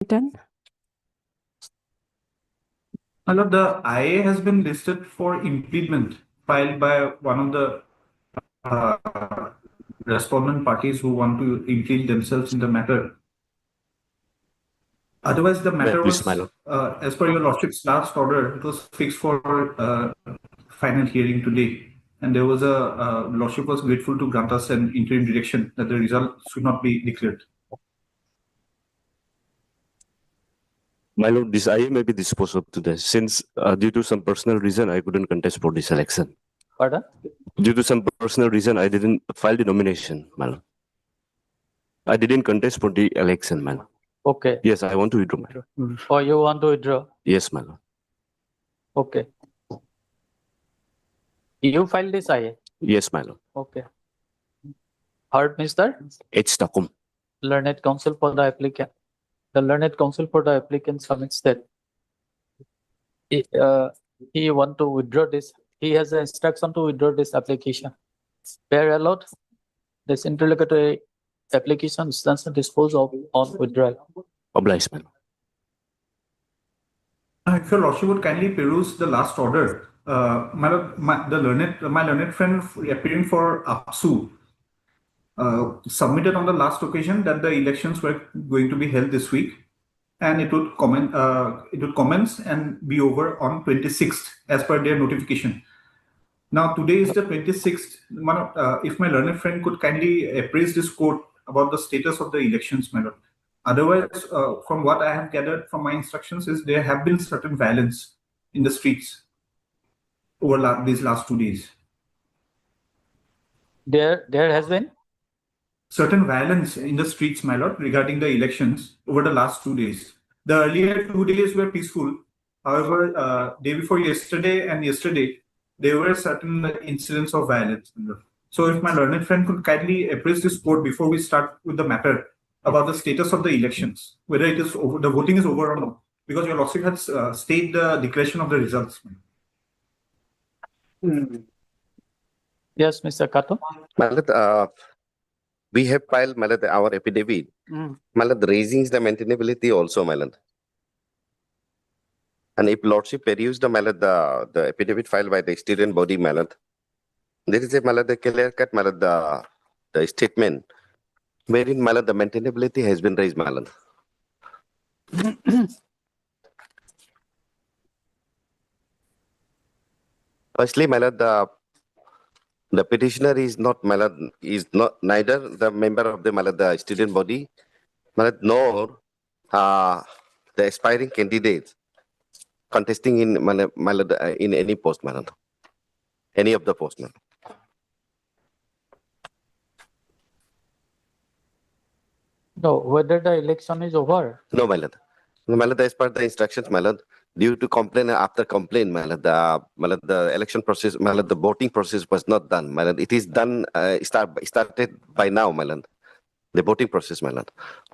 My lord, the IA has been listed for impediment filed by one of the respondent parties who want to impede themselves in the matter. Otherwise, the matter Please, was, my lord. as per your lordship's last order, it was fixed for final hearing today. And there was lordship was grateful to grant us an interim direction that the result should not be declared. My lord, this IA may be disposed of today since due to some personal reason I couldn't contest for this election. Pardon? Due to some personal reason I didn't file the nomination, my lord. I didn't contest for the election, my lord. Okay. Yes, I want to withdraw, my lord. Or you want to withdraw? Yes, my lord. Okay. You filed this IA? Yes, my lord. Okay. Heard, Mr. H. Takum. Learned counsel for the applicant. The learned counsel for the applicant submits that he want to withdraw this. He has the instruction to withdraw this application. Where allowed, this interlocutory application stands to dispose of on withdrawal. Obliged, my lord. If your lordship would kindly peruse the last order, my learned friend appearing for AAPSU submitted on the last occasion that the elections were going to be held this week, and it would commence and be over on 26th as per their notification. Now today is the 26th. If my learned friend could kindly appraise this court about the status of the elections, my lord. Otherwise, from what I have gathered from my instructions is there have been certain violence in the streets over these last 2 days. There has been certain violence in the streets, my lord, regarding the elections over the last 2 days. The earlier 2 days were peaceful. However, day before yesterday and yesterday, there were certain incidents of violence. So if my learned friend could kindly appraise this court before we start with the matter about the status of the elections, whether it is over, the voting is over or not, because your lordship has stated the declaration of the results. Yes, Mr. Kato. We have filed our affidavit. Raising the maintainability also, and if lordship perused the affidavit filed by the student body, there is a clear cut the statement wherein the maintainability has been raised, Firstly, the petitioner is not neither the member of the student body, nor the aspiring candidates contesting in any post, any of the posts, No, whether the election is over. No, my lord. As per the instructions, due to complaint after complaint, the election process, the voting process was not done. It is done, started by now, the voting process,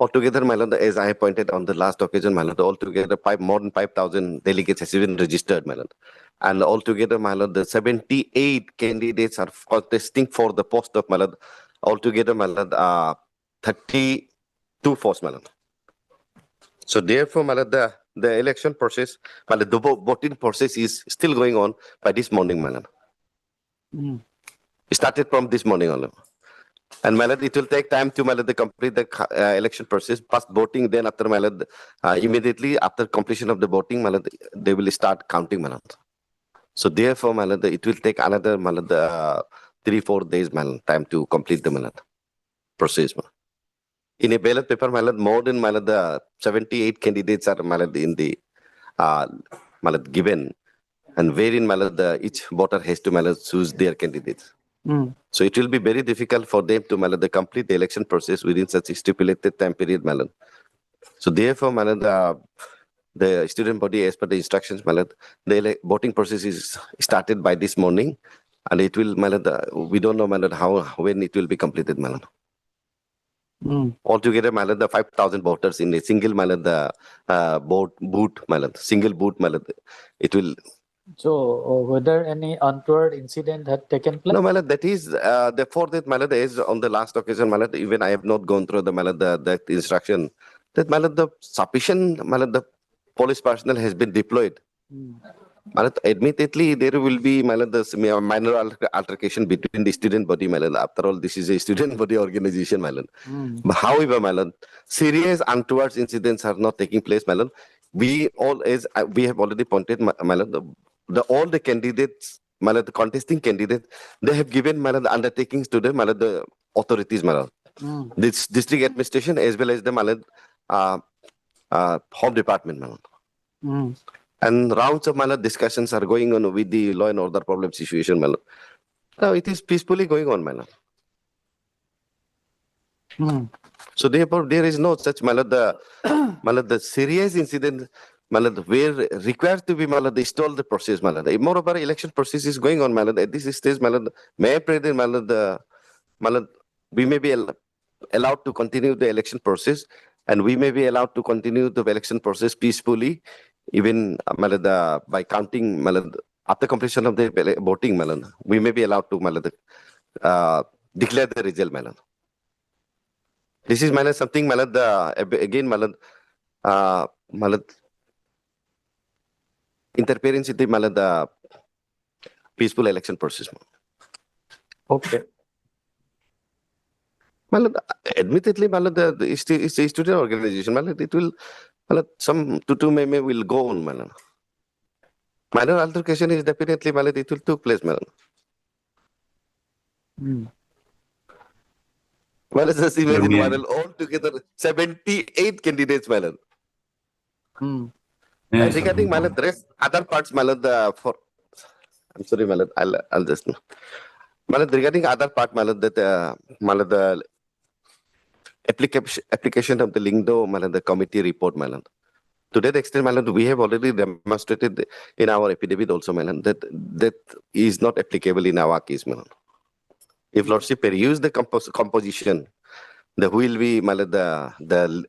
Altogether, as I pointed on the last occasion, altogether more than 5,000 delegates has been registered, And altogether, the 78 candidates are contesting for the post of altogether, 32 posts, So therefore, the election process, the voting process is still going on by this morning, It started from this morning only. And it will take time to complete the election process, past voting, then after immediately after completion of the voting, they will start counting, So therefore, it will take another 3-4 days, time to complete the process. In a ballot paper, more than the 78 candidates are in the given, and wherein each voter has to choose their candidates. So it will be very difficult for them to complete the election process within such a stipulated time period. So therefore, the student body, as per the instructions, the voting process is started by this morning, and it will we don't know when it will be completed. Altogether, the 5,000 voters in a single booth, single booth, it will. So, whether any untoward incident had taken place? No, that is therefore that is on the last occasion, even I have not gone through the instruction. that the sufficient the police personnel has been deployed. Admittedly, there will be the minor altercation between the student body. After all, this is a student body organization. But however, serious untoward incidents are not taking place. We all, as we have already pointed, all the candidates, the contesting candidates, they have given the undertakings to the authorities, this district administration as well as the home department. And rounds of discussions are going on with the law and order problem situation. Now it is peacefully going on. So therefore, there is no such the serious incident where required to be stall the process. Moreover, election process is going on. At this stage, may I pray that we may be allowed to continue the election process, and we may be allowed to continue the election process peacefully, even by counting after completion of the voting. We may be allowed to declare the result. This is something again interference in the peaceful election process. Okay. Admittedly, it's a student organization. It will some tutu may will go on. Minor altercation is definitely it will take place. Just imagine all together 78 candidates. And regarding the rest other parts, for I'm sorry, I'll just regarding other part, the application of the Lingdo, the committee report, to that extent, we have already demonstrated in our affidavit also, that is not applicable in our case. If Lordship peruse the composition, the who will be the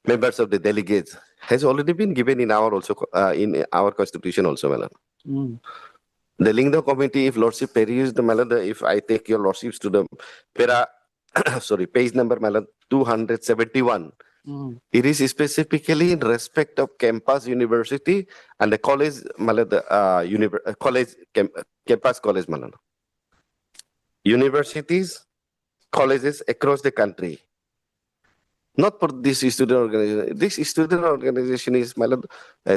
members of the delegates has already been given in our also in our constitution also. The Lingdo committee, if Lordship peruse the if I take your Lordships to the page number 271. It is specifically in respect of campus university and the college, campus college, universities, colleges across the country. Not for this student organization. This student organization is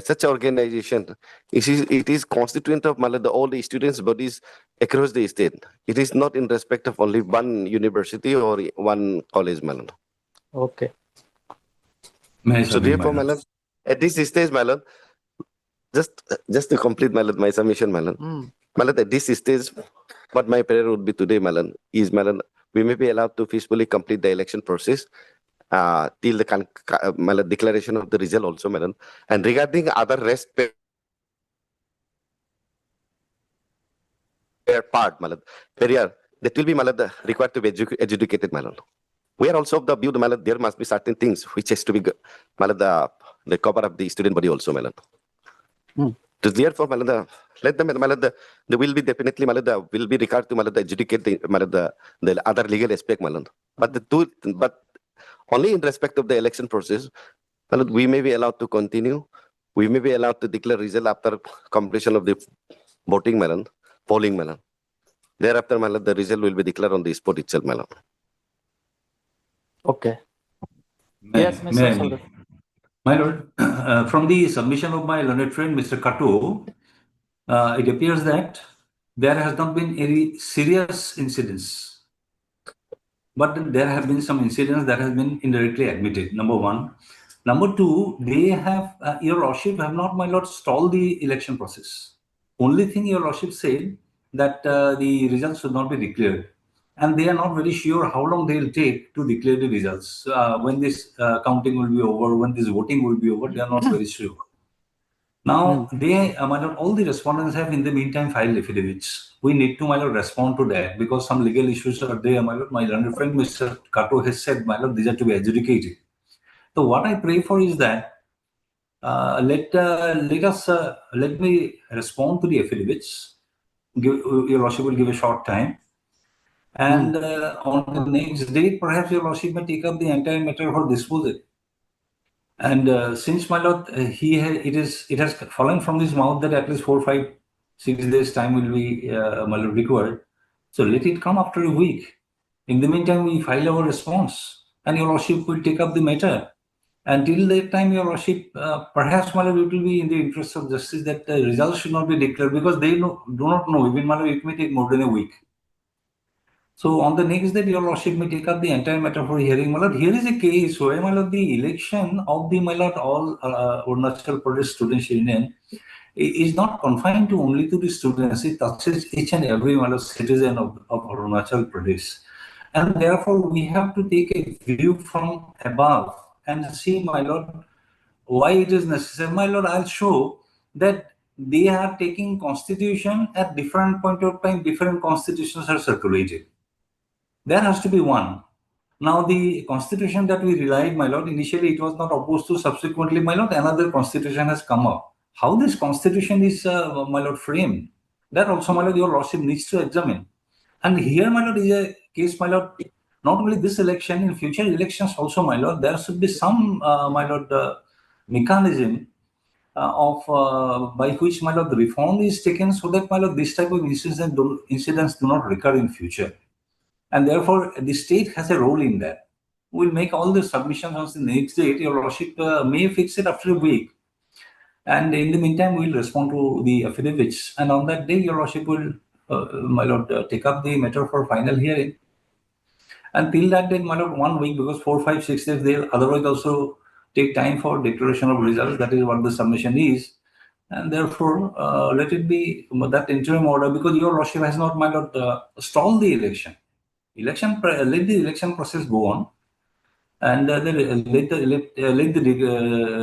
such an organization. It is constituent of all the students' bodies across the state. It is not in respect of only one university or one college. Okay. So therefore, at this stage, just to complete my submission, at this stage, what my prayer would be today, is we may be allowed to peacefully complete the election process till the declaration of the result also, and regarding other rest part, that will be required to be adjudicated. We are also of the view that there must be certain things which has to be the cover of the student body also. So therefore, let them there will be definitely will be required to adjudicate the other legal aspect. But only in respect of the election process, we may be allowed to continue. We may be allowed to declare result after completion of the voting, polling. Thereafter, the result will be declared on the spot itself. Okay. Yes, Mr. Saurabh. My lord, from the submission of my learned friend, Mr. Kato, it appears that there has not been any serious incidents, but there have been some incidents that have been indirectly admitted. Number one. Number two, they have, your lordship have not, my lord, stalled the election process. Only thing your lordship said that the results should not be declared. And they are not very sure how long they will take to declare the results. When this counting will be over, when this voting will be over, they are not very sure. Now, they, my lord, all the respondents have in the meantime filed affidavits. We need to, my lord, respond to that because some legal issues are there, my lord. My learned friend, Mr. Kato, has said, my lord, these are to be adjudicated. So what I pray for is that let me respond to the affidavits. Your lordship will give a short time. And on the next day, perhaps your lordship may take up the entire matter for disposal. And since, my lord, it has fallen from his mouth that at least 4, 5, 6 days time will be, my lord, required. So let it come after a week. In the meantime, we file our response, and your lordship will take up the matter. Until that time, your lordship, perhaps, my lord, it will be in the interest of justice that the results should not be declared, because they do not know. Even, my lord, it may take more than a week. So on the next day, your lordship may take up the entire matter for hearing. My lord, here is a case where, my lord, the election of the, my lord, all Arunachal Pradesh Students Union is not confined to only to the students. It touches each and every, my lord, citizen of Arunachal Pradesh. And therefore, we have to take a view from above and see, my lord, why it is necessary. My lord, I'll show that they are taking constitution at different point of time, different constitutions are circulated. There has to be one. Now, the constitution that we relied, my lord, initially it was not opposed to, subsequently, my lord, another constitution has come up. How this constitution is, my lord, framed, that also, my lord, your lordship needs to examine. And here, my lord, is a case, my lord, not only this election, in future elections also, my lord, there should be some, my lord, mechanism by which, my lord, the reform is taken so that, my lord, this type of incidents do not recur in future. And therefore, the state has a role in that. We'll make all the submissions on the next date. Your lordship may fix it after a week. And in the meantime, we'll respond to the affidavits. And on that day, your lordship will, my lord, take up the matter for final hearing. And till that day, my lord, 1 week, because 4, 5, 6 days, they'll otherwise also take time for declaration of results. That is what the submission is. And therefore, let it be that interim order, because your lordship has not, my lord, stalled the election. Let the election process go on, and let the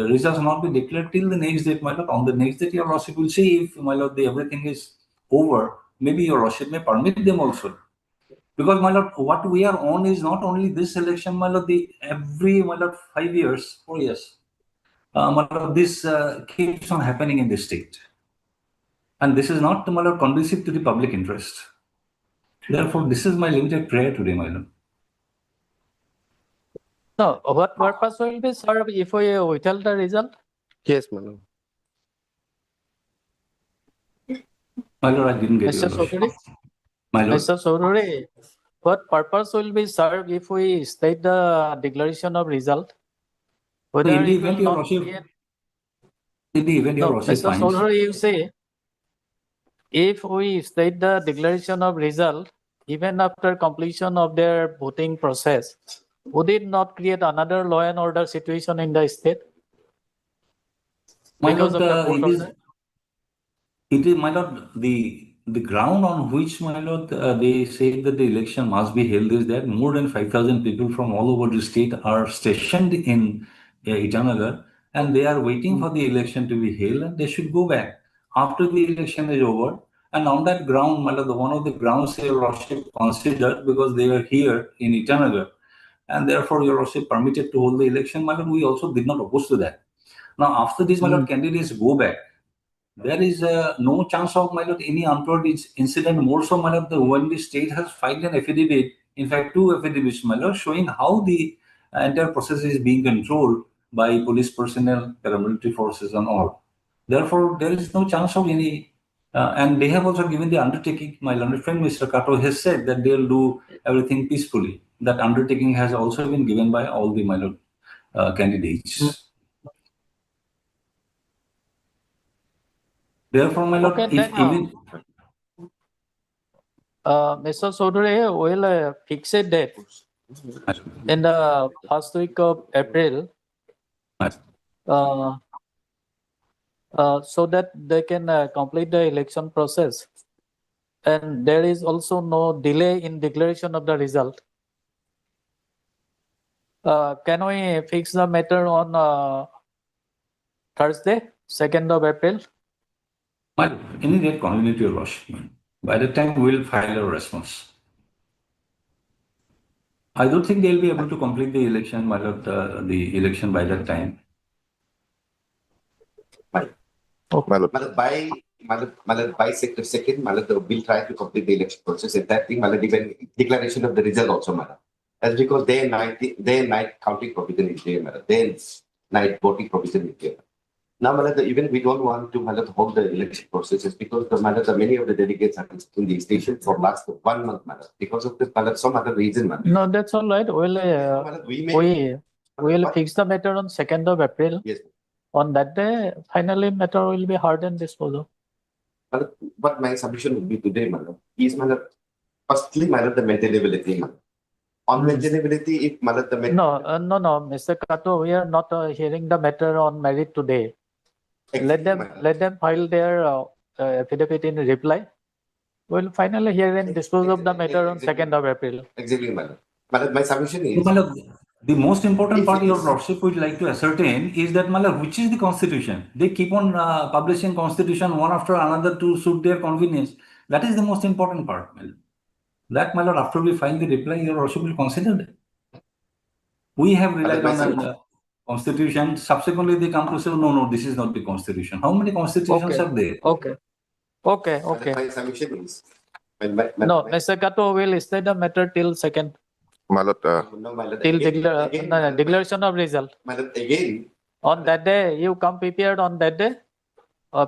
results not be declared till the next date, my lord. On the next date, your lordship will see if, my lord, everything is over. Maybe your lordship may permit them also, because, my lord, what we are on is not only this election, my lord. Every, my lord, 5 years, 4 years, my lord, this keeps on happening in the state, and this is not, my lord, conducive to the public interest. Therefore, this is my limited prayer today, my lord. No, what purpose will be served if we withhold the result? Yes, my lord. My lord, I didn't get Mr. your lordship. Chaudhary? My lord. Mr. Chaudhary, what purpose will be served if we state the declaration of result? Whether in the it event will your not lordship, create... in the event your No, lordship Mr. finds, Chaudhary, you say, if we state the declaration of result, even after completion of their voting process, would it not create another law and order situation in the state? my Because lord, of the court order? it is, my lord, the ground on which, my lord, they say that the election must be held is that more than 5,000 people from all over the state are stationed in Itanagar, and they are waiting for the election to be held, and they should go back after the election is over. And on that ground, my lord, one of the grounds your lordship considered, because they are here in Itanagar, and therefore your lordship permitted to hold the election, my lord, we also did not oppose to that. Now, after this, my lord, candidates go back. There is no chance of, my lord, any untoward incident. More so, my lord, when the state has filed an affidavit, in fact, 2 affidavits, my lord, showing how the entire process is being controlled by police personnel, paramilitary forces, and all. Therefore, there is no chance of any. And they have also given the undertaking. My learned friend, Mr. Kato, has said that they'll do everything peacefully. That undertaking has also been given by all the, my lord, candidates. Therefore, my lord, Okay, if then, even Mr. Chaudhary will fix a date in the first week of April, so that they can complete the election process. And there is also no delay in declaration of the result. Can we fix the matter on Thursday, 2nd of April? well, any date convenient to your lordship. By the time we'll file a response. I don't think they'll be able to complete the election, my lord, the election by that time. My lord, by second, my lord, we'll try to complete the election process. And that thing, my lord, even declaration of the result also, my lord. That's because day and night counting provision is there, my lord. Then night voting provision is there. Now, even we don't want to hold the election processes because many of the delegates are in the station for last 1 month, because of this, some other reason. No, that's all right. We will fix the matter on 2nd of April. Yes. On that day, finally, matter will be heard and disposed of. But my submission would be today, is firstly, the maintainability. On maintainability, if the No, Mr. Kato, we are not hearing the matter on merit today. Let them file their affidavit in reply. We'll finally hear and dispose of the matter on 2nd of April. Exactly, madam. My submission is. The most important If part it your is- lordship would like to ascertain is that which is the constitution. They keep on publishing constitution one after another to suit their convenience. That is the most important part. That, my lord, after we file the reply, your lordship will consider that. We have relied on the constitution. Subsequently, they come to say, no, this is not the constitution. How many constitutions are there? Okay. My submission is. No, Mr. Kato will stay the matter till 2nd, till declaration of result. Again, On that day, you come prepared on that day.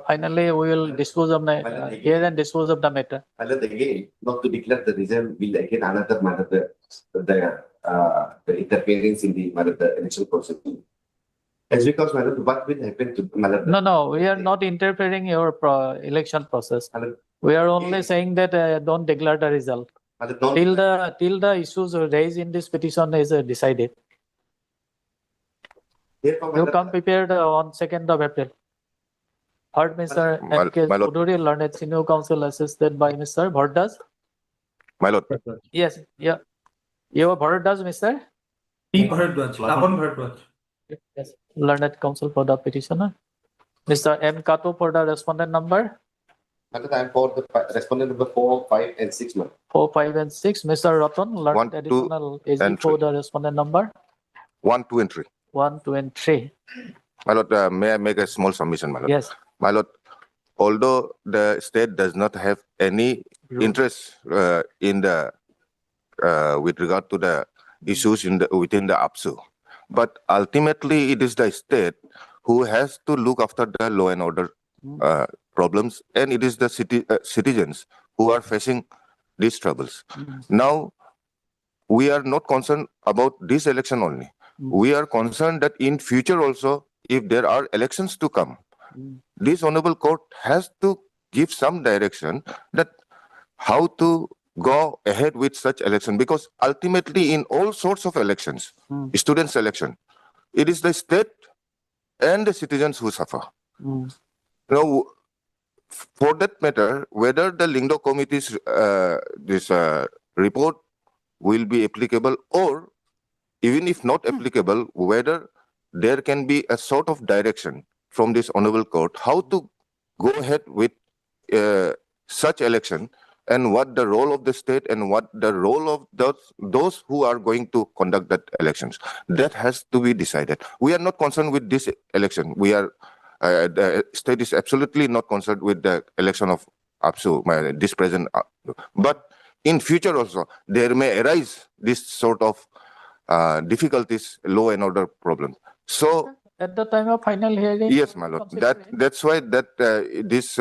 Finally, we will dispose of hear and dispose of the matter. again, not to declare the result will again another matter, the interference in the election process. As because what will happen to No, we are not interfering in your election process. We are only saying that don't declare the result till the issues raised in this petition is decided. You come prepared on 2nd of April. Heard Mr. M.K. Sudhuri, learned senior counsel assisted by Mr. Bhardas. My lord, Yes, yeah. You have Bhardas, Mr. P. Bharadwaj, Lapan Bharadwaj. Yes, learned counsel for the petitioner. Mr. M. Kato for the respondent number. I am for the respondent number 4, 5, and 6. 4, 5, and 6. Mr. Ratan, learned 1, 2, additional AG and for 3. the respondent number. 1, 2, and 3. 1, 2, and 3. My lord, may I make a small submission, my lord? Yes. My lord, although the state does not have any interest in the with regard to the issues within the AAPSU, but ultimately it is the state who has to look after the law and order problems, and it is the citizens who are facing these troubles. Now, we are not concerned about this election only. We are concerned that in future also, if there are elections to come, this honorable court has to give some direction that how to go ahead with such election, because ultimately in all sorts of elections, student selection, it is the state and the citizens who suffer. Now, for that matter, whether the Lingdo Committee's report will be applicable, or even if not applicable, whether there can be a sort of direction from this honorable court how to go ahead with such election, and what the role of the state and what the role of those who are going to conduct that elections. That has to be decided. We are not concerned with this election. We are the state is absolutely not concerned with the election of AAPSU, this present. But in future also, there may arise this sort of difficulties, law and order problems. So at the time of final hearing. Yes, my lord. That's why there is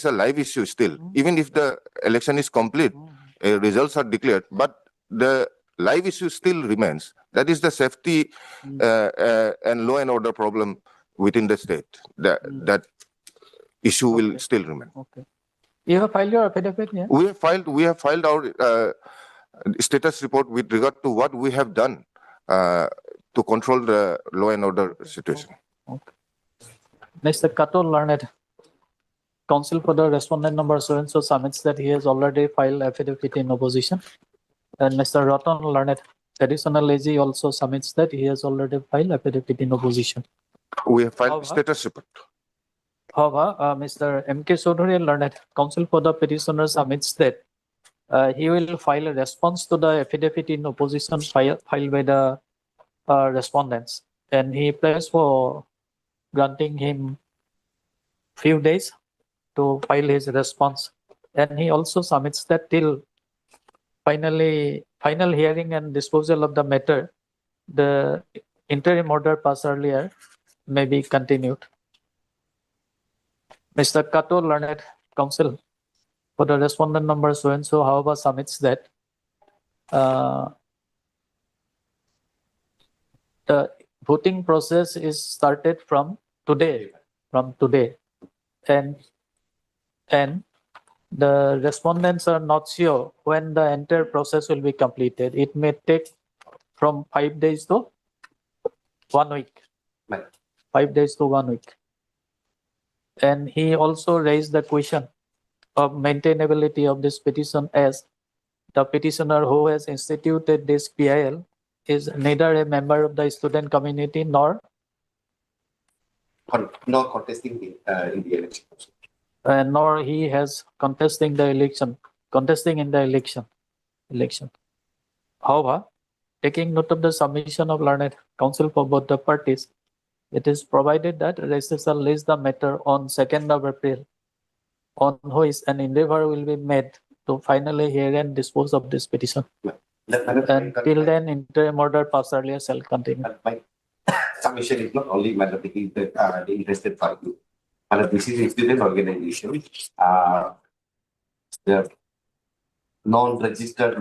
a live issue still. Even if the election is complete, results are declared, but the live issue still remains. That is the safety and law and order problem within the state. That issue will still remain. Okay. You have filed your affidavit, yeah? We have filed our status report with regard to what we have done to control the law and order situation. Okay. Mr. Kato, learned counsel for the respondent number so and so submits that he has already filed affidavit in opposition. And Mr. Ratan, learned additional AG also submits that he has already filed affidavit in opposition. We have filed status report. However, Mr. M.K. Sodhuri, learned counsel for the petitioner submits that he will file a response to the affidavit in opposition filed by the respondents, and he applies for granting him few days to file his response, and he also submits that till final hearing and disposal of the matter, the interim order passed earlier may be continued. Mr. Kato, Learned Counsel, for the respondent number so and so, however, submits that the voting process is started from today, and the respondents are not sure when the entire process will be completed. It may take from 5 days to 1 week. Right. 5 days to 1 week. And he also raised the question of maintainability of this petition, as the petitioner who has instituted this PIL is neither a member of the student community nor Not contesting in the election. nor he has contesting in the election. However, taking note of the submission of Learned Counsel for both the parties, it is provided that registrar lists the matter on 2nd of April, on which an endeavor will be made to finally hear and dispose of this petition. Until then, interim order passed earlier shall continue. My submission is not only taking the interested party. This is a student organization. The non-registered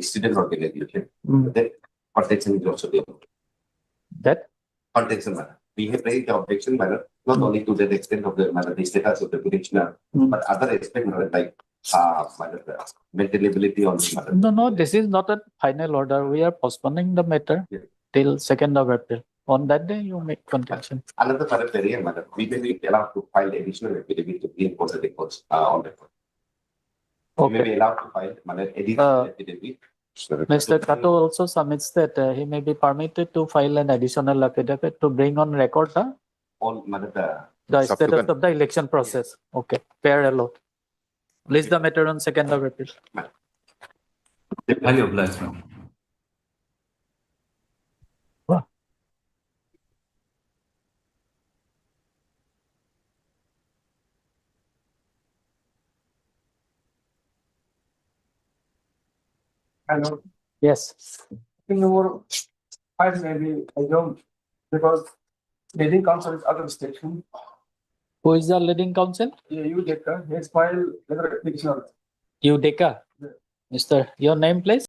student organization. That protection is also there. That Protection. We have raised the objection not only to the extent of the status of the petitioner, but other aspects like maintainability on the No, this is not a final order. We are postponing the matter till 2nd of April. On that day, you make contention. Another area, we may be allowed to file additional affidavit to reinforce the records on the record. We may be allowed to file additional affidavit. Mr. Kato also submits that he may be permitted to file an additional affidavit to bring on record the status of the election process. Okay, parallel. List the matter on 2nd of April. Highly obliged, ma'am. Hello. Yes. In number 5 maybe I don't, because leading counsel is other station. Who is the leading counsel? Yeah, you get his file letter petitioner. You, Deka. Mr. Your name, please?